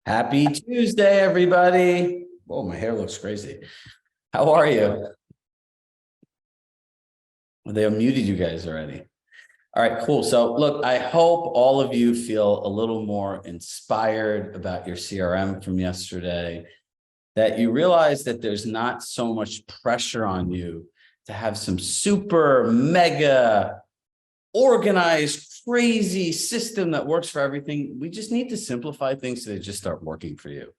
Happy Tuesday, everybody. Whoa, my hair looks crazy. How are you? They unmuted you guys already. All right, cool. So look, I hope all of you feel a little more inspired about your CRM from yesterday, that you realize that there's not so much pressure on you to have some super mega organized, crazy system that works for everything. We just need to simplify things so they just start working for you.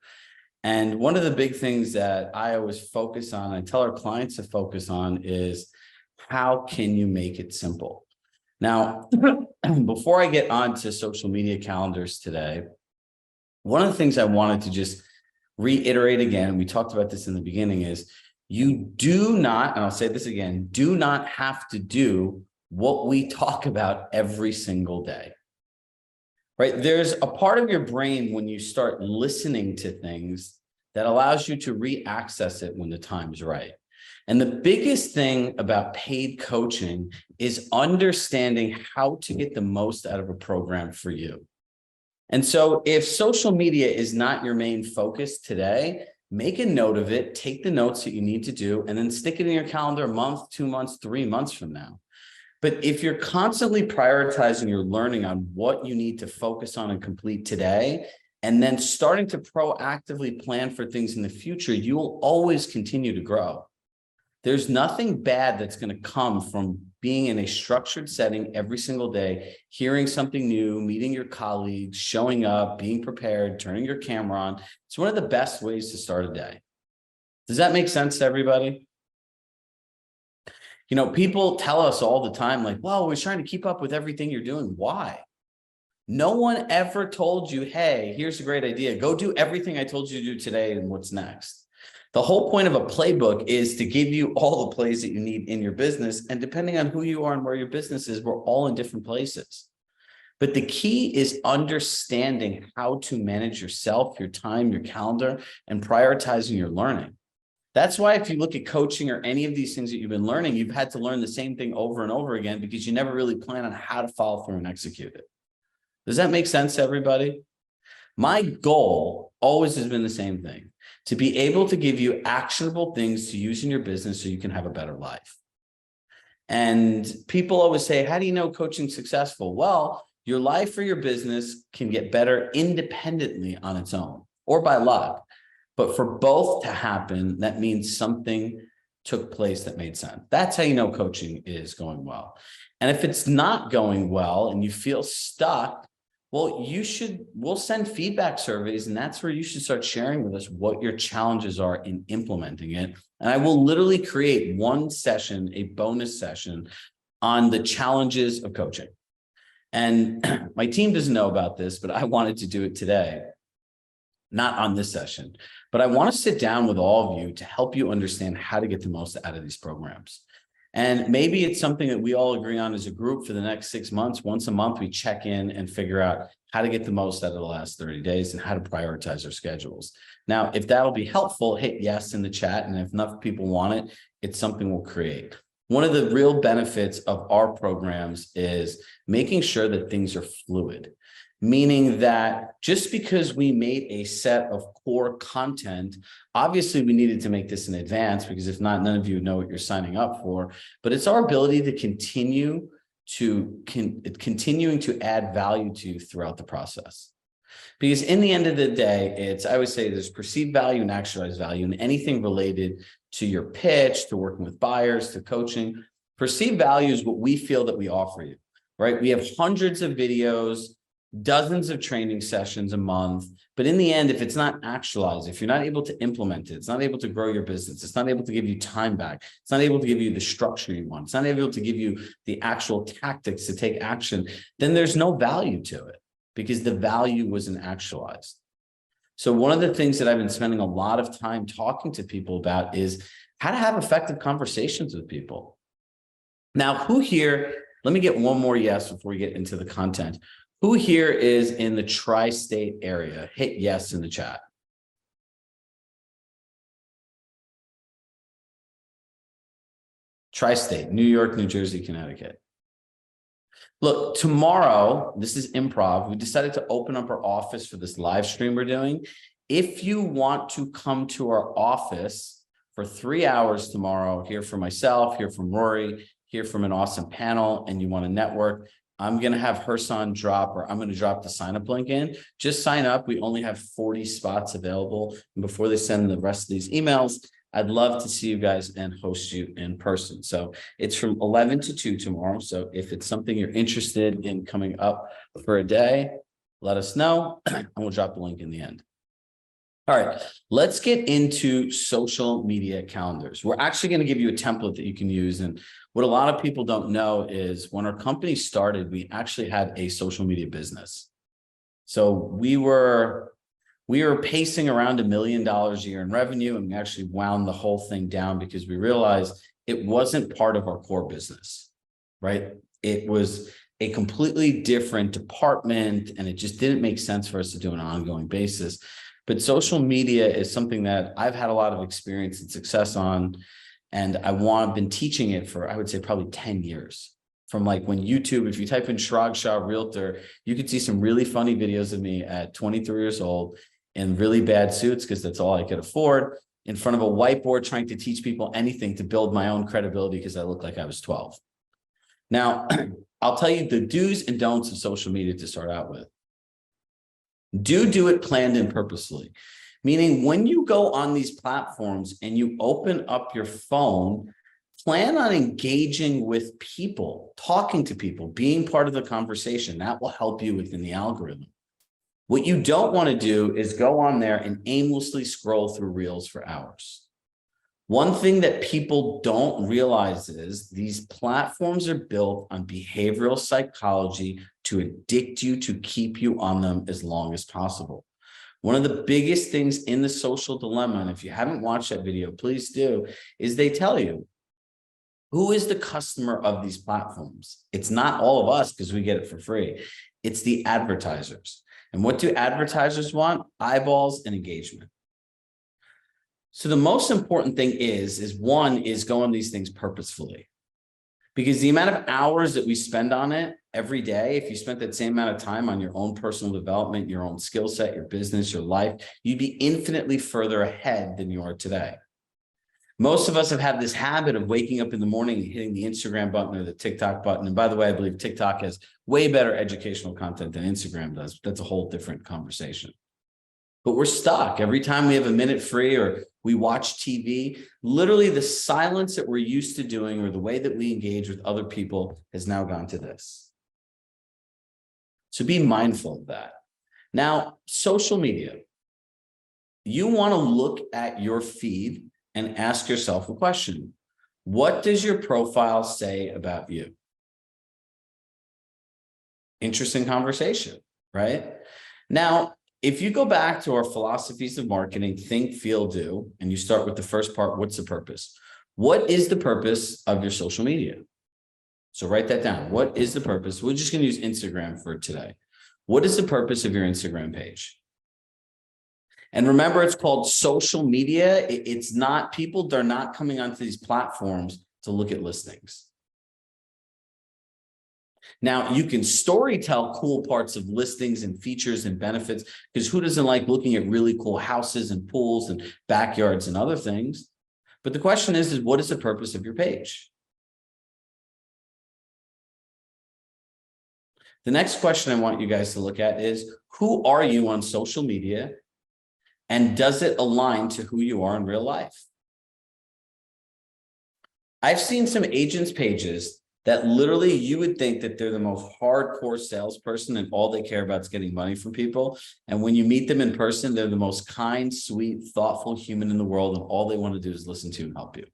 And one of the big things that I always focus on, I tell our clients to focus on, is how can you make it simple? Now, before I get on to social media calendars today, one of the things I wanted to just reiterate again, we talked about this in the beginning, is you do not, and I'll say this again, do not have to do what we talk about every single day. Right? There's a part of your brain when you start listening to things that allows you to re-access it when the time's right. And the biggest thing about paid coaching is understanding how to get the most out of a program for you. And so if social media is not your main focus today, make a note of it, take the notes that you need to do, and then stick it in your calendar a month, 2 months, 3 months from now. But if you're constantly prioritizing your learning on what you need to focus on and complete today, and then starting to proactively plan for things in the future, you will always continue to grow. There's nothing bad that's going to come from being in a structured setting every single day, hearing something new, meeting your colleagues, showing up, being prepared, turning your camera on. It's one of the best ways to start a day. Does that make sense to everybody? You know, people tell us all the time, like, well, we're trying to keep up with everything you're doing. Why? No one ever told you, hey, here's a great idea. Go do everything I told you to do today and what's next. The whole point of a playbook is to give you all the plays that you need in your business. And depending on who you are and where your business is, we're all in different places. But the key is understanding how to manage yourself, your time, your calendar, and prioritizing your learning. That's why if you look at coaching or any of these things that you've been learning, you've had to learn the same thing over and over again because you never really plan on how to follow through and execute it. Does that make sense to everybody? My goal always has been the same thing, to be able to give you actionable things to use in your business so you can have a better life. And people always say, how do you know coaching's successful? Well, your life or your business can get better independently on its own or by luck. But for both to happen, that means something took place that made sense. That's how you know coaching is going well. And if it's not going well and you feel stuck, well, we'll send feedback surveys, and that's where you should start sharing with us what your challenges are in implementing it. And I will literally create one session, a bonus session on the challenges of coaching. And my team doesn't know about this, but I wanted to do it today. Not on this session, but I want to sit down with all of you to help you understand how to get the most out of these programs. And maybe it's something that we all agree on as a group for the next 6 months. Once a month, we check in and figure out how to get the most out of the last 30 days and how to prioritize our schedules. Now, if that'll be helpful, hit yes in the chat. And if enough people want it, it's something we'll create. One of the real benefits of our programs is making sure that things are fluid. Meaning that just because we made a set of core content, obviously we needed to make this in advance, because if not, none of you know what you're signing up for. But it's our ability to continuing to add value to you throughout the process. Because in the end of the day, I always say there's perceived value and actualized value, and anything related to your pitch, to working with buyers, to coaching. Perceived value is what we feel that we offer you, right? We have hundreds of videos, dozens of training sessions a month. But in the end, if it's not actualized, if you're not able to implement it, it's not able to grow your business, it's not able to give you time back, it's not able to give you the structure you want, it's not able to give you the actual tactics to take action, then there's no value to it because the value wasn't actualized. So one of the things that I've been spending a lot of time talking to people about is how to have effective conversations with people. Now, who here, let me get one more yes before we get into the content. Who here is in the tri-state area? Hit yes in the chat. Tri-state, New York, New Jersey, Connecticut. Look, tomorrow, this is improv. We decided to open up our office for this live stream we're doing. If you want to come to our office for 3 hours tomorrow, hear from myself, hear from Rory, hear from an awesome panel, and you want to network, I'm going to have Herson drop, or I'm going to drop the sign up link in. Just sign up. We only have 40 spots available. And before they send the rest of these emails, I'd love to see you guys and host you in person. So it's from 11 to 2 tomorrow. So if it's something you're interested in coming up for a day, let us know and we'll drop the link in the end. All right, let's get into social media calendars. We're actually going to give you a template that you can use. And what a lot of people don't know is when our company started, we actually had a social media business. So we were pacing around $1 million a year in revenue, and we actually wound the whole thing down because we realized it wasn't part of our core business, right? It was a completely different department, and it just didn't make sense for us to do on an ongoing basis. But social media is something that I've had a lot of experience and success on, and I've been teaching it for, I would say, probably 10 years. From like when YouTube, if you type in Chirag Shah Realtor, you could see some really funny videos of me at 23 years old in really bad suits, because that's all I could afford, in front of a whiteboard trying to teach people anything to build my own credibility because I looked like I was 12. Now, I'll tell you the do's and don'ts of social media to start out with. Do it planned and purposely. Meaning when you go on these platforms and you open up your phone, plan on engaging with people, talking to people, being part of the conversation. That will help you within the algorithm. What you don't want to do is go on there and aimlessly scroll through reels for hours. One thing that people don't realize is these platforms are built on behavioral psychology to addict you, to keep you on them as long as possible. One of the biggest things in the social dilemma, and if you haven't watched that video, please do, is they tell you, who is the customer of these platforms? It's not all of us because we get it for free. It's the advertisers. And what do advertisers want? Eyeballs and engagement. So the most important thing is one is go on these things purposefully, because the amount of hours that we spend on it every day, if you spent that same amount of time on your own personal development, your own skill set, your business, your life, you'd be infinitely further ahead than you are today. Most of us have had this habit of waking up in the morning and hitting the Instagram button or the TikTok button. And by the way, I believe TikTok has way better educational content than Instagram does. But that's a whole different conversation. But we're stuck. Every time we have a minute free or we watch TV, literally the silence that we're used to doing or the way that we engage with other people has now gone to this. So be mindful of that. Now, social media. You want to look at your feed and ask yourself a question. What does your profile say about you? Interesting conversation, right? Now, if you go back to our philosophies of marketing, think, feel, do, and you start with the first part, what's the purpose? What is the purpose of your social media? So write that down. What is the purpose? We're just going to use Instagram for today. What is the purpose of your Instagram page? And remember, it's called social media. It's not, people are not coming onto these platforms to look at listings. Now, you can story tell cool parts of listings and features and benefits, because who doesn't like looking at really cool houses and pools and backyards and other things? But the question is what is the purpose of your page? The next question I want you guys to look at is, who are you on social media? And does it align to who you are in real life? I've seen some agents' pages that literally you would think that they're the most hardcore salesperson and all they care about is getting money from people. And when you meet them in person, they're the most kind, sweet, thoughtful human in the world. And all they want to do is listen to and help you.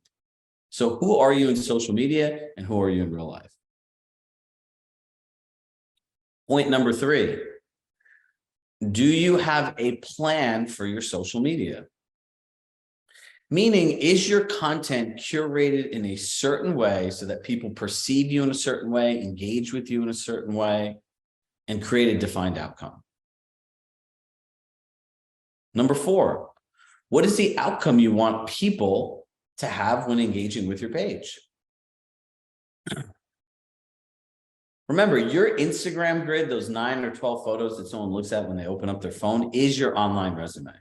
So who are you in social media and who are you in real life? Point number 3. Do you have a plan for your social media? Meaning, is your content curated in a certain way so that people perceive you in a certain way, engage with you in a certain way, and create a defined outcome? Number 4, what is the outcome you want people to have when engaging with your page? Remember, your Instagram grid, those 9 or 12 photos that someone looks at when they open up their phone, is your online resume.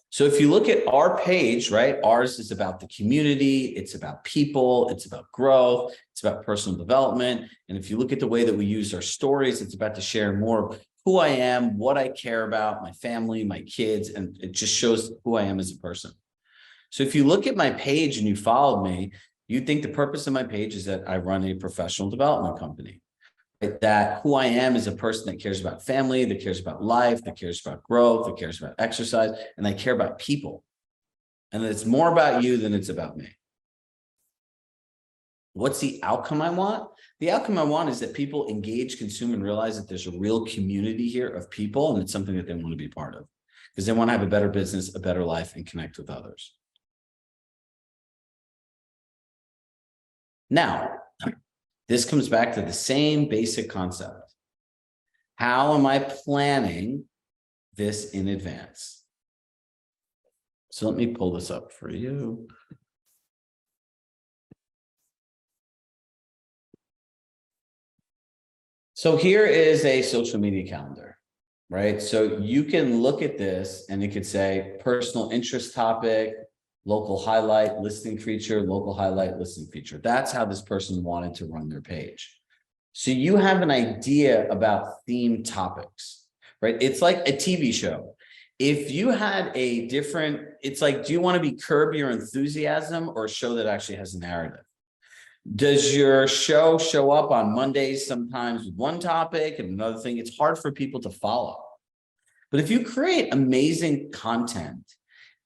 So if you look at our page, right, ours is about the community, it's about people, it's about growth, it's about personal development. And if you look at the way that we use our stories, it's about to share more of who I am, what I care about, my family, my kids, and it just shows who I am as a person. So if you look at my page and you followed me, you think the purpose of my page is that I run a professional development company. That who I am is a person that cares about family, that cares about life, that cares about growth, that cares about exercise, and I care about people. And that it's more about you than it's about me. What's the outcome I want? The outcome I want is that people engage, consume, and realize that there's a real community here of people, and it's something that they want to be part of because they want to have a better business, a better life, and connect with others. Now, this comes back to the same basic concept. How am I planning this in advance? So let me pull this up for you. So here is a social media calendar, right? So you can look at this and it could say personal interest topic, local highlight, listing feature, local highlight, listing feature. That's how this person wanted to run their page. So you have an idea about theme topics, right? It's like a TV show. If you had a different, it's like, do you want to be Curb Your Enthusiasm or a show that actually has a narrative? Does your show show up on Mondays sometimes with one topic and another thing? It's hard for people to follow. But if you create amazing content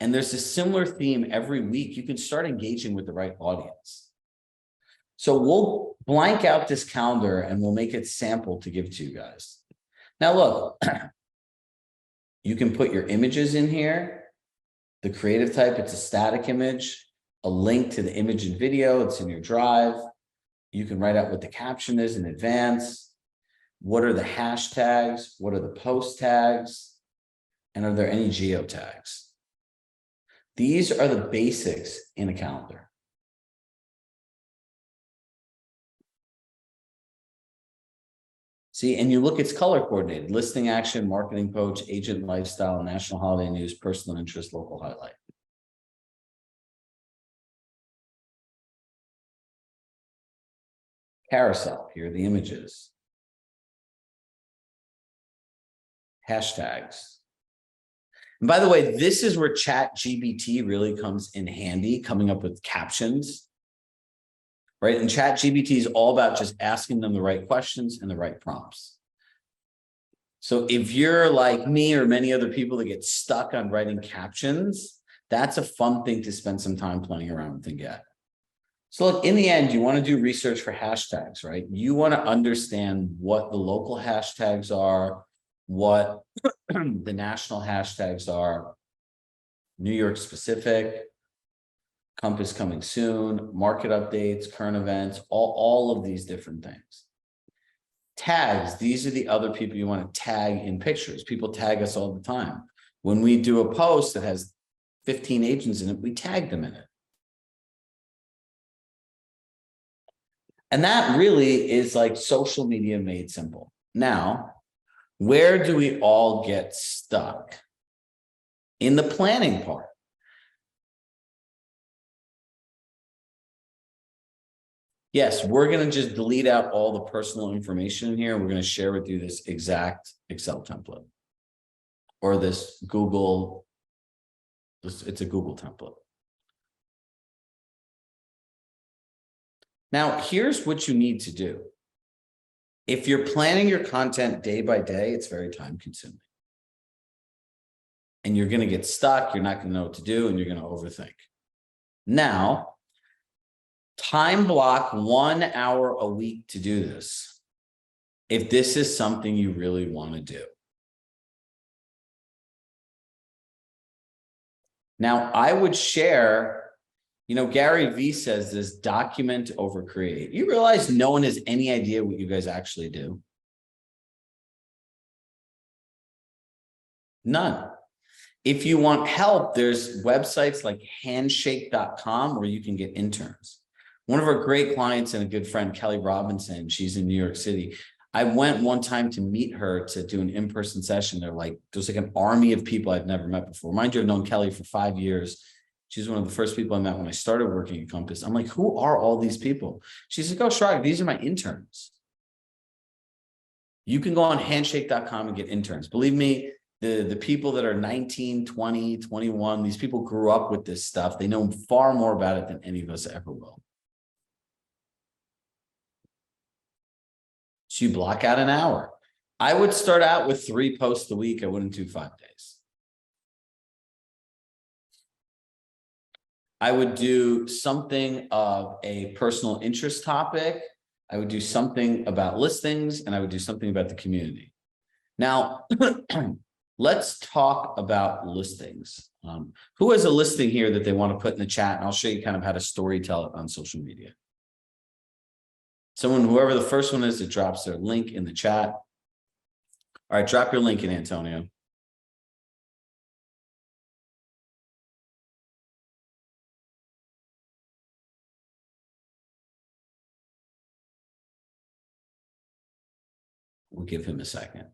and there's a similar theme every week, you can start engaging with the right audience. So we'll blank out this calendar and we'll make it sample to give to you guys. Now look, you can put your images in here. The creative type, it's a static image, a link to the image and video, it's in your drive. You can write out what the caption is in advance. What are the hashtags? What are the post tags? And are there any geo tags? These are the basics in a calendar. See, and you look, it's color coordinated, listing action, marketing coach, agent lifestyle, national holiday news, personal interest, local highlight. Carousel, here are the images. Hashtags. And by the way, this is where ChatGPT really comes in handy, coming up with captions, right? And ChatGPT is all about just asking them the right questions and the right prompts. So if you're like me or many other people that get stuck on writing captions, that's a fun thing to spend some time playing around with and get. So look, in the end, you want to do research for hashtags, right? You want to understand what the local hashtags are, what the national hashtags are, New York specific, Compass coming soon, market updates, current events, all of these different things. Tags, these are the other people you want to tag in pictures. People tag us all the time. When we do a post that has 15 agents in it, we tag them in it. And that really is like social media made simple. Now, where do we all get stuck? In the planning part. Yes, we're going to just delete out all the personal information in here. We're going to share with you this exact Excel template or this Google. It's a Google template. Now, here's what you need to do. If you're planning your content day by day, it's very time consuming. And you're going to get stuck. You're not going to know what to do, and you're going to overthink. Now, time block 1 hour a week to do this, if this is something you really want to do. Now, I would share, Gary Vee says this: document over create. You realize no one has any idea what you guys actually do? None. If you want help, there's websites like handshake.com where you can get interns. One of our great clients and a good friend, Kelly Robinson, she's in New York City. I went one time to meet her to do an in-person session. There's like an army of people I've never met before. Mind you, I've known Kelly for 5 years. She's one of the first people I met when I started working at Compass. I'm like, who are all these people? She's like, oh, Chirag, these are my interns. You can go on handshake.com and get interns. Believe me, the people that are 19, 20, 21, these people grew up with this stuff. They know far more about it than any of us ever will. So you block out an hour. I would start out with 3 posts a week. I wouldn't do 5 days. I would do something of a personal interest topic. I would do something about listings, and I would do something about the community. Now, let's talk about listings. Who has a listing here that they want to put in the chat? And I'll show you kind of how to story tell it on social media. Someone, whoever the first one is, that drops their link in the chat. All right, drop your link in, Antonio. We'll give him a second.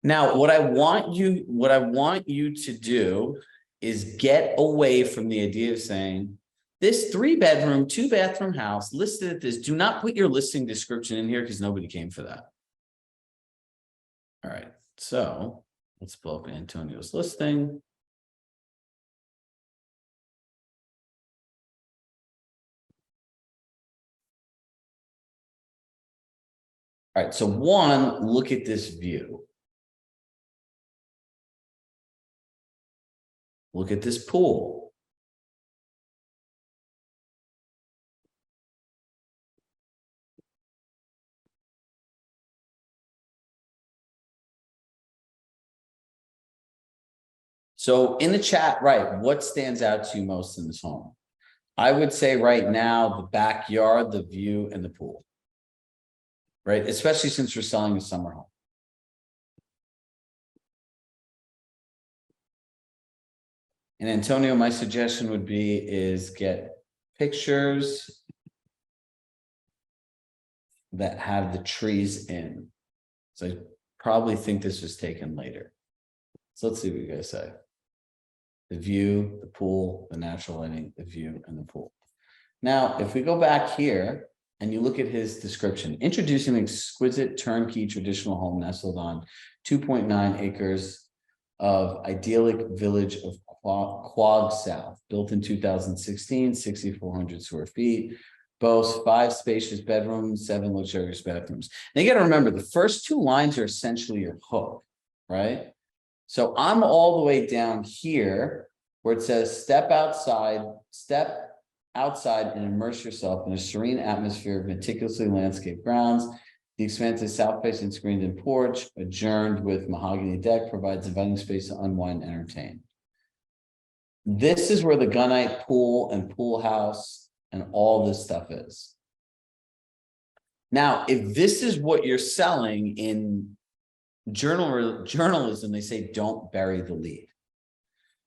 Now, what I want you to do is get away from the idea of saying, this 3-bedroom, 2-bathroom house listed at this. Do not put your listing description in here because nobody came for that. All right, so let's pull up Antonio's listing. All right, so one, look at this view. Look at this pool. So in the chat, right, what stands out to you most in this home? I would say right now, the backyard, the view, and the pool, right? Especially since we're selling a summer home. And Antonio, my suggestion would be is get pictures that have the trees in. So I probably think this was taken later. So let's see what you guys say. The view, the pool, the natural lighting, the view, and the pool. Now, if we go back here and you look at his description, introducing an exquisite turnkey traditional home nestled on 2.9 acres of idyllic village of Quogue South, built in 2016, 6,400 square feet, boasts 5 spacious bedrooms, 7 luxurious bathrooms. Now you got to remember, the first 2 lines are essentially your hook, right? So I'm all the way down here where it says step outside and immerse yourself in a serene atmosphere of meticulously landscaped grounds. The expansive south-facing screened-in porch, adjourned with mahogany deck, provides inviting space to unwind and entertain. This is where the gunite pool and pool house and all this stuff is. Now, if this is what you're selling in journalism, they say don't bury the lead.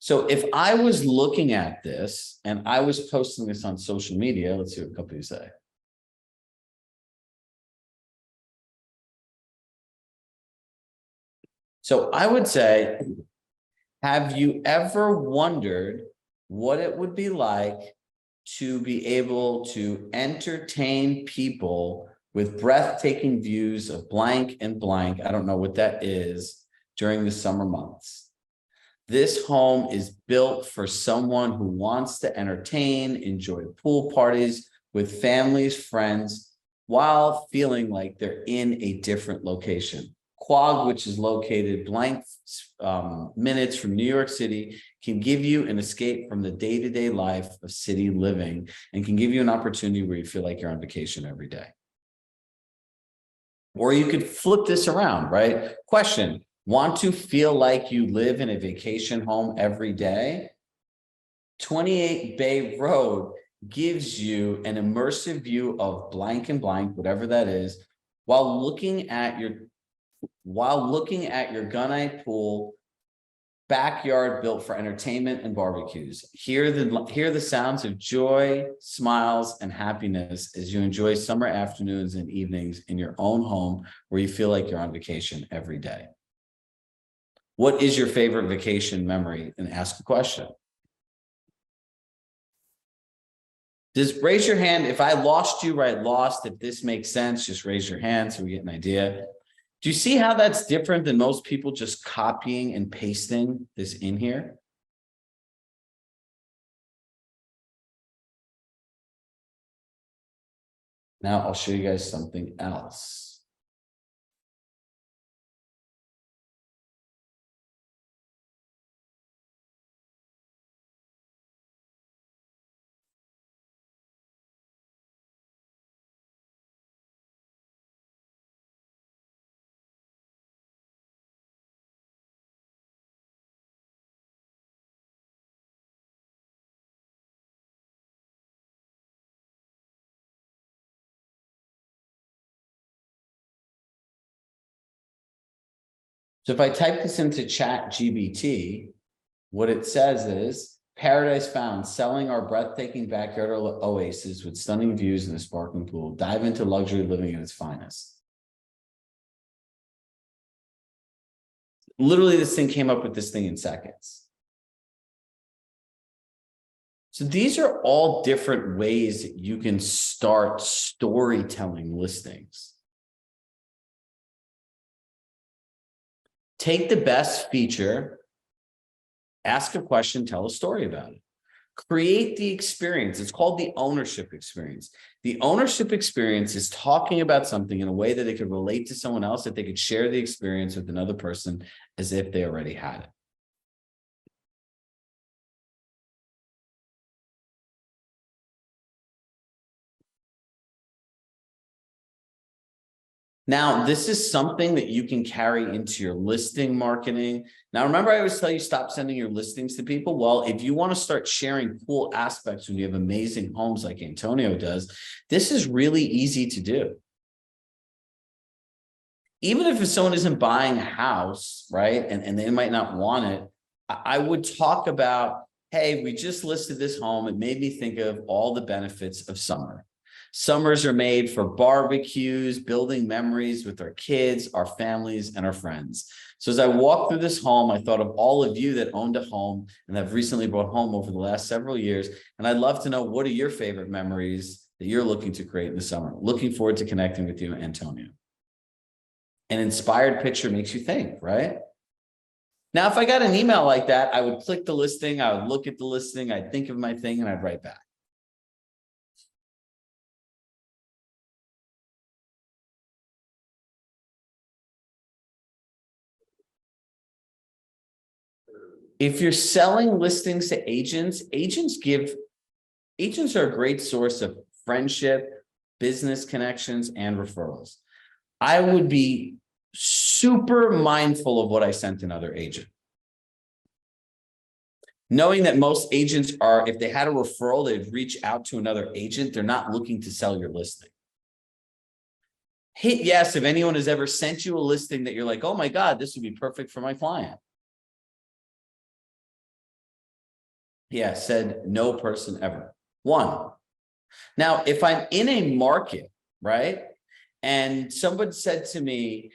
So if I was looking at this and I was posting this on social media, let's see what a couple of you say. So I would say, have you ever wondered what it would be like to be able to entertain people with breathtaking views of blank and blank? I don't know what that is, during the summer months. This home is built for someone who wants to entertain, enjoy pool parties with families, friends, while feeling like they're in a different location. Quogue, which is located blank minutes from New York City, can give you an escape from the day-to-day life of city living and can give you an opportunity where you feel like you're on vacation every day. Or you could flip this around, right? Question, want to feel like you live in a vacation home every day? 28 Bay Road gives you an immersive view of blank and blank, whatever that is, while looking at your gunite pool Backyard built for entertainment and barbecues. Hear the sounds of joy, smiles, and happiness as you enjoy summer afternoons and evenings in your own home where you feel like you're on vacation every day. What is your favorite vacation memory? And ask a question. Just raise your hand. If I lost you, write lost. If this makes sense, just raise your hand so we get an idea. Do you see how that's different than most people just copying and pasting this in here? Now I'll show you guys something else. So if I type this into Chat GBT, what it says is, paradise found, selling our breathtaking backyard oasis with stunning views and a sparkling pool. Dive into luxury living at its finest. Literally, this thing came up with this thing in seconds. So these are all different ways that you can start storytelling listings. Take the best feature, ask a question, tell a story about it. Create the experience. It's called the ownership experience. The ownership experience is talking about something in a way that it could relate to someone else, that they could share the experience with another person as if they already had it. Now, this is something that you can carry into your listing marketing. Now, remember, I always tell you, stop sending your listings to people. Well, if you want to start sharing cool aspects when you have amazing homes like Antonio does, this is really easy to do. Even if someone isn't buying a house, right, and they might not want it, I would talk about, hey, we just listed this home. It made me think of all the benefits of summer. Summers are made for barbecues, building memories with our kids, our families, and our friends. So as I walked through this home, I thought of all of you that owned a home and have recently bought home over the last several years. And I'd love to know, what are your favorite memories that you're looking to create in the summer? Looking forward to connecting with you, Antonio. An inspired picture makes you think, right? Now, if I got an email like that, I would click the listing, I would look at the listing, I'd think of my thing, and I'd write back. If you're selling listings to agents, agents are a great source of friendship, business connections, and referrals. I would be super mindful of what I sent another agent. Knowing that most agents are, if they had a referral, they'd reach out to another agent. They're not looking to sell your listing. Hit yes if anyone has ever sent you a listing that you're like, oh my God, this would be perfect for my client. Yeah, said no person ever. One. Now, if I'm in a market, right, and someone said to me,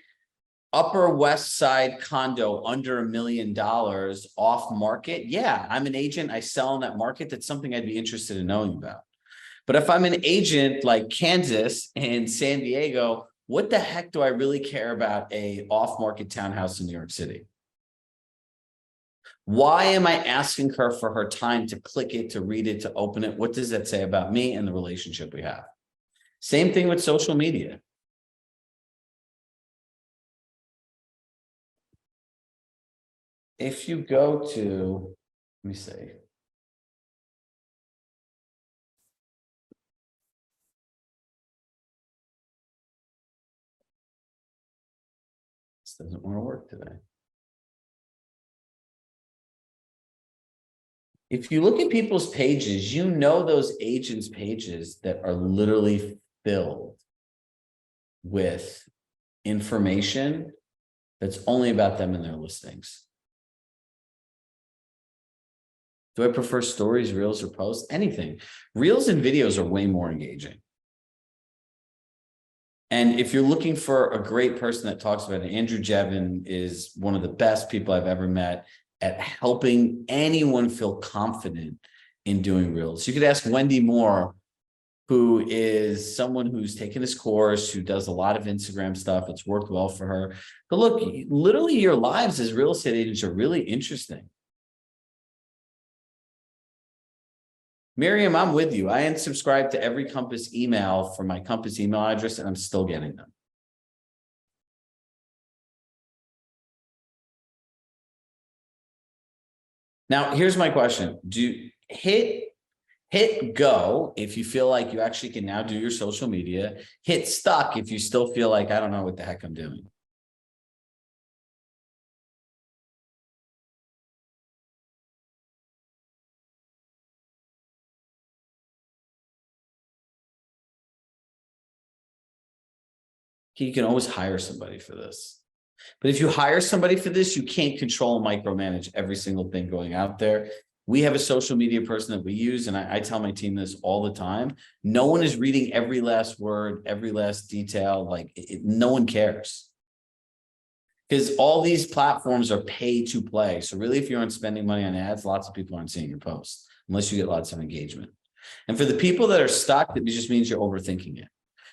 Upper West Side condo under $1 million off market, yeah, I'm an agent, I sell in that market. That's something I'd be interested in knowing about. But if I'm an agent like Kansas and San Diego, what the heck do I really care about a off-market townhouse in New York City? Why am I asking her for her time to click it, to read it, to open it? What does that say about me and the relationship we have? Same thing with social media. If you go to, let me see. This doesn't want to work today. If you look at people's pages, you know those agents' pages that are literally filled with information that's only about them and their listings. Do I prefer stories, reels, or posts? Anything. Reels and videos are way more engaging. And if you're looking for a great person that talks about it, Andrew Jevin is one of the best people I've ever met at helping anyone feel confident in doing reels. You could ask Wendy Moore, who is someone who's taken this course, who does a lot of Instagram stuff. It's worked well for her. But look, literally your lives as real estate agents are really interesting. Miriam, I'm with you. I unsubscribed to every Compass email from my Compass email address, and I'm still getting them. Now, here's my question. Hit go if you feel like you actually can now do your social media. Hit stuck if you still feel like, I don't know what the heck I'm doing. You can always hire somebody for this. But if you hire somebody for this, you can't control and micromanage every single thing going out there. We have a social media person that we use, and I tell my team this all the time. No one is reading every last word, every last detail. Like no one cares. Because all these platforms are pay to play. So really, if you aren't spending money on ads, lots of people aren't seeing your posts unless you get lots of engagement. And for the people that are stuck, that just means you're overthinking it.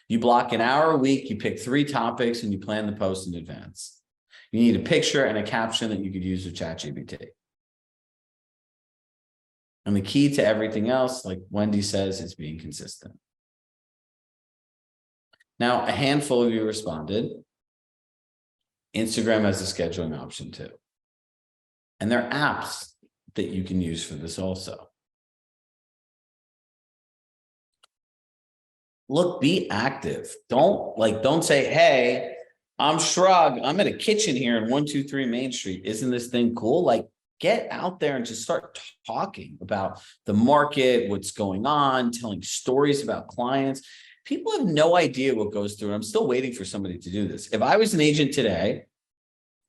You block an hour a week, you pick 3 topics, and you plan the post in advance. You need a picture and a caption that you could use with ChatGPT. And the key to everything else, like Wendy says, is being consistent. Now, a handful of you responded. Instagram has a scheduling option too. And there are apps that you can use for this also. Look, be active. Don't say, hey, I'm Chirag. I'm at a kitchen here in 123 Main Street. Isn't this thing cool? Like, get out there and just start talking about the market, what's going on, telling stories about clients. People have no idea what goes through. I'm still waiting for somebody to do this. If I was an agent today,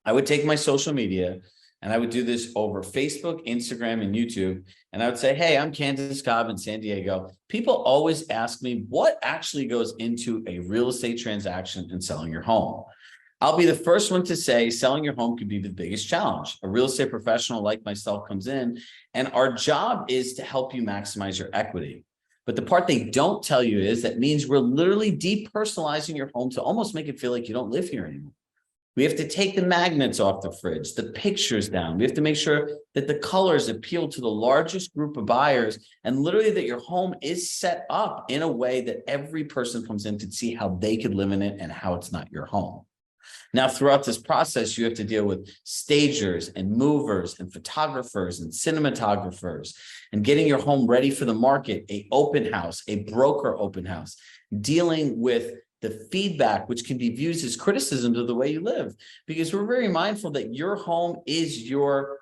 I would take my social media and I would do this over Facebook, Instagram, and YouTube. And I would say, hey, I'm Candace Cobb in San Diego. People always ask me what actually goes into a real estate transaction and selling your home. I'll be the first one to say selling your home could be the biggest challenge. A real estate professional like myself comes in, and our job is to help you maximize your equity. But the part they don't tell you is that means we're literally depersonalizing your home to almost make it feel like you don't live here anymore. We have to take the magnets off the fridge, the pictures down. We have to make sure that the colors appeal to the largest group of buyers, and literally that your home is set up in a way that every person comes in to see how they could live in it and how it's not your home. Now, throughout this process, you have to deal with stagers and movers and photographers and cinematographers and getting your home ready for the market, an open house, a broker open house, dealing with the feedback, which can be viewed as criticism of the way you live, because we're very mindful that your home is your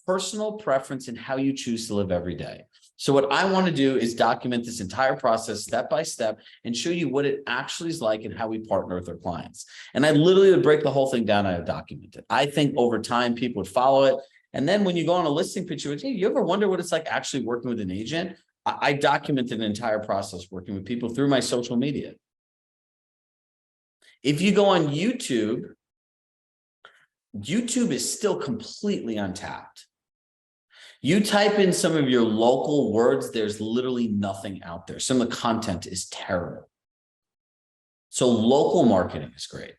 personal preference in how you choose to live every day. So what I want to do is document this entire process step by step and show you what it actually is like and how we partner with our clients. And I literally would break the whole thing down and I would document it. I think over time, people would follow it. And then when you go on a listing pitch, you would say, hey, you ever wonder what it's like actually working with an agent? I documented an entire process working with people through my social media. If you go on YouTube, YouTube is still completely untapped. You type in some of your local words, there's literally nothing out there. Some of the content is terrible. So local marketing is great.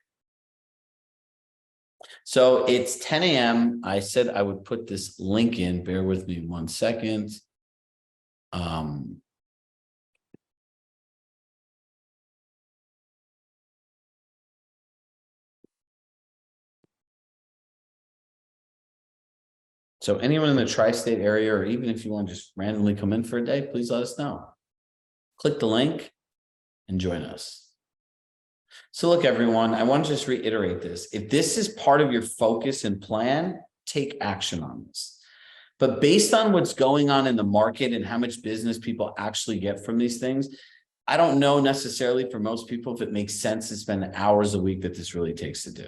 So it's 10 a.m. I said I would put this link in. Bear with me 1 second. So anyone in the tri-state area, or even if you want to just randomly come in for a day, please let us know. Click the link and join us. So look, everyone, I want to just reiterate this. If this is part of your focus and plan, take action on this. But based on what's going on in the market and how much business people actually get from these things, I don't know necessarily for most people if it makes sense to spend hours a week that this really takes to do.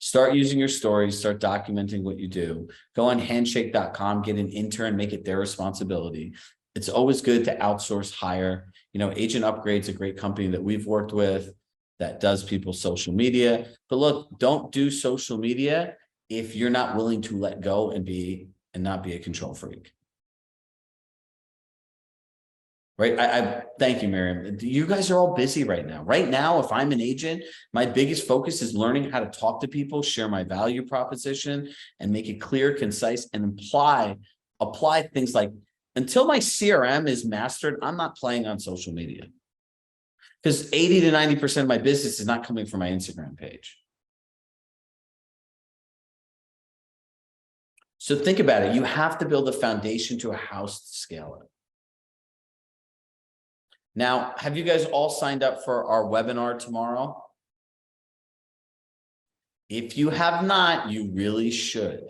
Start using your stories, start documenting what you do. Go on handshake.com, get an intern, make it their responsibility. It's always good to outsource, hire. Agent Upgrade's a great company that we've worked with that does people's social media. But look, don't do social media if you're not willing to let go and not be a control freak. Right. I thank you, Miriam. You guys are all busy right now. Right now, if I'm an agent, my biggest focus is learning how to talk to people, share my value proposition, and make it clear, concise, and apply things like, until my CRM is mastered, I'm not playing on social media. Because 80 to 90% of my business is not coming from my Instagram page. So think about it. You have to build a foundation to a house to scale it. Now, have you guys all signed up for our webinar tomorrow? If you have not, you really should.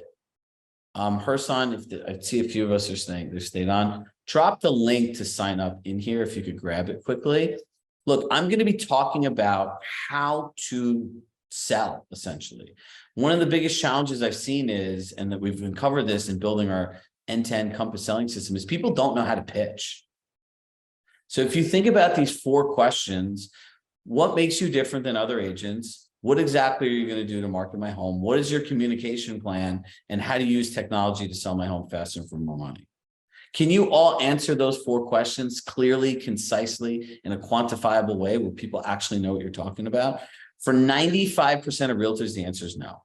Hersan, I see a few of us are stayed on. Drop the link to sign up in here if you could grab it quickly. Look, I'm going to be talking about how to sell, essentially. One of the biggest challenges I've seen is, and that we've uncovered this in building our end-to-end compass selling system, is people don't know how to pitch. So if you think about these 4 questions, what makes you different than other agents? What exactly are you going to do to market my home? What is your communication plan? And how do you use technology to sell my home faster and for more money? Can you all answer those 4 questions clearly, concisely, in a quantifiable way where people actually know what you're talking about? For 95% of realtors, the answer is no.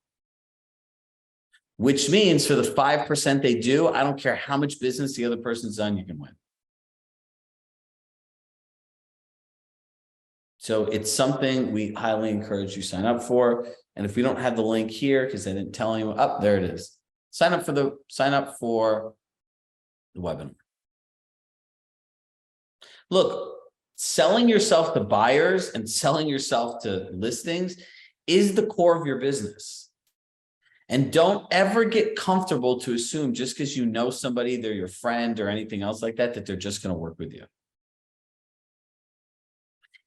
Which means for the 5% they do, I don't care how much business the other person's done, you can win. So it's something we highly encourage you sign up for. And if we don't have the link here, because I didn't tell anyone, there it is. Sign up for the webinar. Look, selling yourself to buyers and selling yourself to listings is the core of your business. And don't ever get comfortable to assume just because you know somebody, they're your friend or anything else like that, that they're just going to work with you.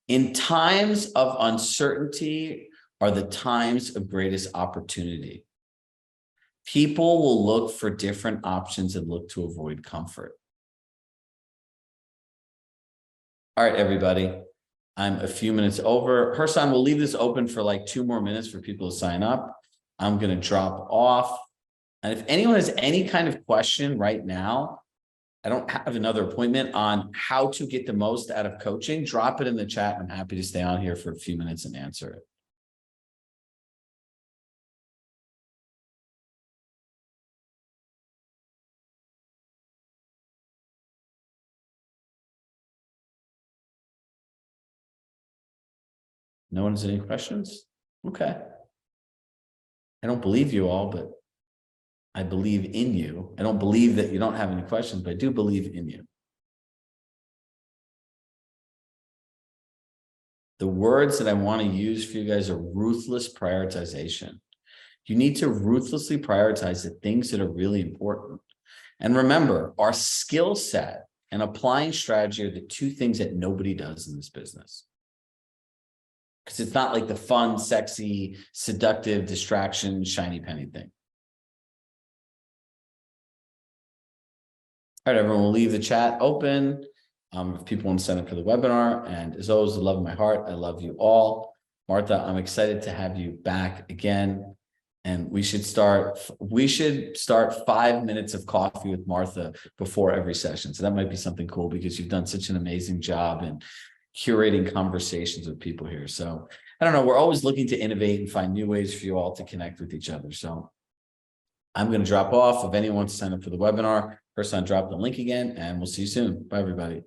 In times of uncertainty are the times of greatest opportunity. People will look for different options and look to avoid comfort. All right, everybody. I'm a few minutes over. Hersan, we'll leave this open for like 2 more minutes for people to sign up. I'm going to drop off. And if anyone has any kind of question right now, I don't have another appointment on how to get the most out of coaching, drop it in the chat. I'm happy to stay on here for a few minutes and answer it. No one has any questions? Okay. I don't believe you all, but I believe in you. I don't believe that you don't have any questions, but I do believe in you. The words that I want to use for you guys are ruthless prioritization. You need to ruthlessly prioritize the things that are really important. And remember, our skill set and applying strategy are the 2 things that nobody does in this business. Because it's not like the fun, sexy, seductive, distraction, shiny penny thing. All right, everyone, we'll leave the chat open. If people want to sign up for the webinar, and as always, the love of my heart, I love you all. Martha, I'm excited to have you back again. And we should start 5 minutes of coffee with Martha before every session. So that might be something cool because you've done such an amazing job in curating conversations with people here. So I don't know, we're always looking to innovate and find new ways for you all to connect with each other. So I'm going to drop off. If anyone wants to sign up for the webinar, Hersan, drop the link again, and we'll see you soon. Bye, everybody.